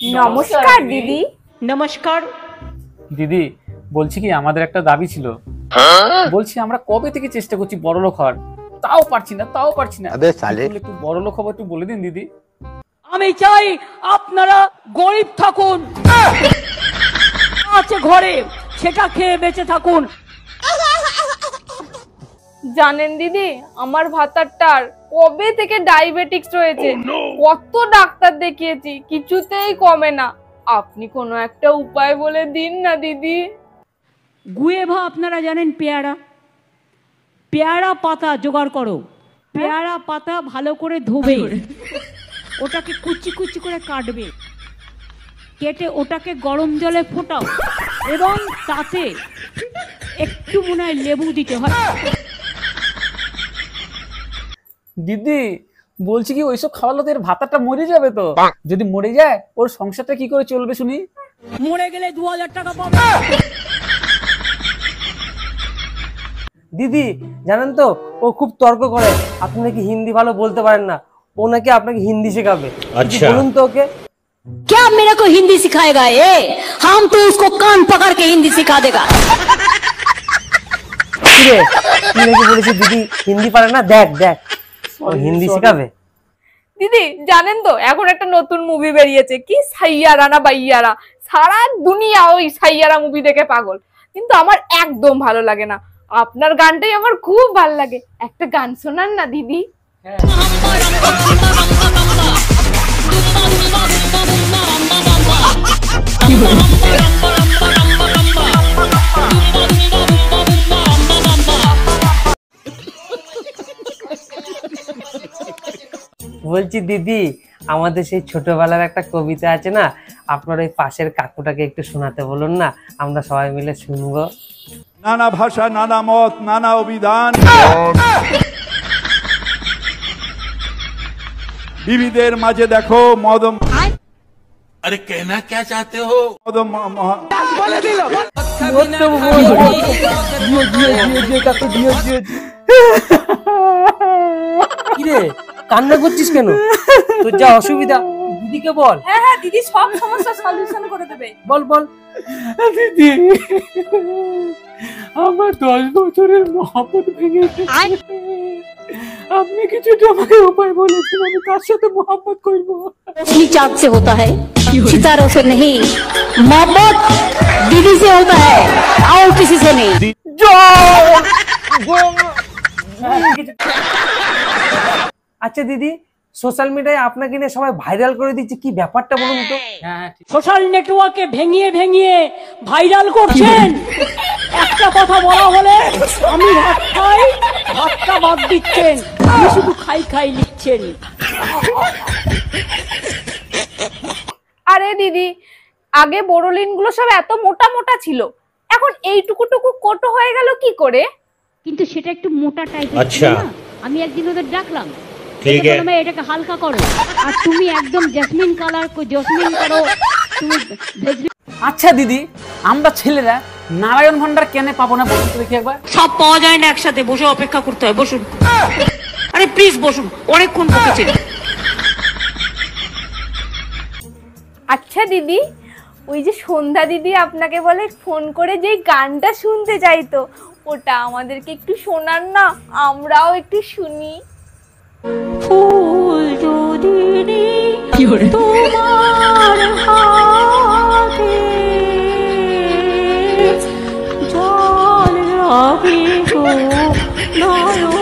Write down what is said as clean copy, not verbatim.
নমস্কার দিদি। নমস্কার দিদি, বলছি কি আমাদের একটা দাবি ছিল। বলছি আমরা কবে থেকে চেষ্টা করছি বড়লোক হওয়ার, তাও পারছি না। একটু বড়লোক হবো, একটু বলে দিন দিদি। আমি চাই আপনারা গরিব থাকুন, আছে ঘরে সেটা খেয়ে বেঁচে থাকুন। জানেন দিদি, আমার ভাতারটার কবে থেকে ডায়াবেটিক্স রয়েছে, কত ডাক্তার দেখিয়েছি, কিছুতেই কমে না। আপনি কোনো একটা উপায় বলে দিন না দিদি। গুয়েভা আপনারা জানেন, পেয়ারা পাতা জোগাড় করো। পেয়ারা পাতা ভালো করে ধোবে, ওটাকে কুচি কুচি করে কাটবে, কেটে ওটাকে গরম জলে ফোটাও এবং তাতে একটু মনে হয় লেবু দিতে হয়। দিদি বলছি কি ওইসব খাওয়ালে তো এর ভাতাটা মরে যাবে তো। যদি মরে যায় ওর সংসারটা কি করে চলবে শুনি? মরে গেলে 2000 টাকা পাবে। দিদি জানেন তো, ও খুব তর্ক করে। আপনি নাকি হিন্দি ভালো বলতে পারেন না, ও নাকি আপনাকে হিন্দি শেখাবে। আচ্ছা বলুন তো ওকে। क्या मेरे को हिंदी सिखाएगा ये? हम तो उसको कान पकड़ के हिंदी सिखा देगा। কিরে, তুই নাকি বলেছিস দিদি হিন্দি পারে না? দেখ দেখ, ও হিন্দি শেখাবে। দিদি জানেন তো, এখন একটা নতুন মুভি বেরিয়েছে, কি সাইয়ারা না বাইয়ারা। সারা দুনিয়া ওই সাইয়ারা মুভি দেখে পাগল, কিন্তু আমার একদম ভালো লাগে না। আপনার গানটাই আমার খুব ভালো লাগে, একটা গান শোনান না দিদি। বলছি দিদি, আমাদের সেই ছোটবেলার একটা কবিতা আছে না, আপনার ওই পাশের কাকুটাকে একটু শোনাতে বলুন না, আমরা সবাই মিলে শুনবো। নানা ভাষা, নানা মত, নানা অভিধান, বিবিধের মাঝে দেখো মদম। अरे कहना क्या चाहते हो? কিরে কান্না করছিস কেন? তোর যা অসুবিধা দিদিকে বল। হ্যাঁ হ্যাঁ দিদি, সব সমস্যার সলিউশন করে দেবে। বল বল। দিদি আমার 10 বছরের মহব্বত ভেঙে গেছে। আপনি কিছুটা আমাকে উপায় বলেছেন, আমি কার সাথে মহব্বত করবো? असली चाँद से होता है, सितारों से नहीं। मोहब्बत दीदी से होता है और किसी से नहीं। আচ্ছা দিদি, সোশ্যাল মিডিয়ায় আপনাকে নিয়ে সবাই ভাইরাল করে দিচ্ছে, কি ব্যাপারটা বলুন তো? সোশ্যাল নেটওয়ার্কে ভেঙিয়ে ভেঙিয়ে ভাইরাল করছেন। একটা কথা বলা হলে আমি ভাত খাই, ভাতটা বাদ দিচ্ছেন, আপনি শুধু খাই খাই লিখছেন। আরে দিদি, আগে বোরোলিন গুলো সব এত মোটা মোটা ছিল, এখন এইটুকু টুকু কোটো হয়ে গেল কি করে? কিন্তু সেটা একটু মোটা টাইপের ছিল না। আমি একদিন ওদের ডাকলাম, ঠিক আছে এটাকে হালকা করো, আর তুমি একদম জেসমিন কালার জেসমিন করো তুমি। আচ্ছা দিদি, আমরা ছেলেরা নারায়ণ ভান্ডার কেন পাবো না বলুন তো দেখি একবার। সব পাওয়া যায় না একসাথে, বসে অপেক্ষা করতে হয়। বসুন, আরে প্লিজ বসুন, অনেকক্ষণ বসেছেন। আচ্ছা দিদি, ওই যে সন্ধ্যা দিদি আপনাকে বলে ফোন করে যেই গানটা শুনতে চাইতো, ওটা আমাদেরকে একটু শোনান না, আমরাও একটু শুনি। ফুল যদি তোমার হাতে জল রাখে গো নয়ন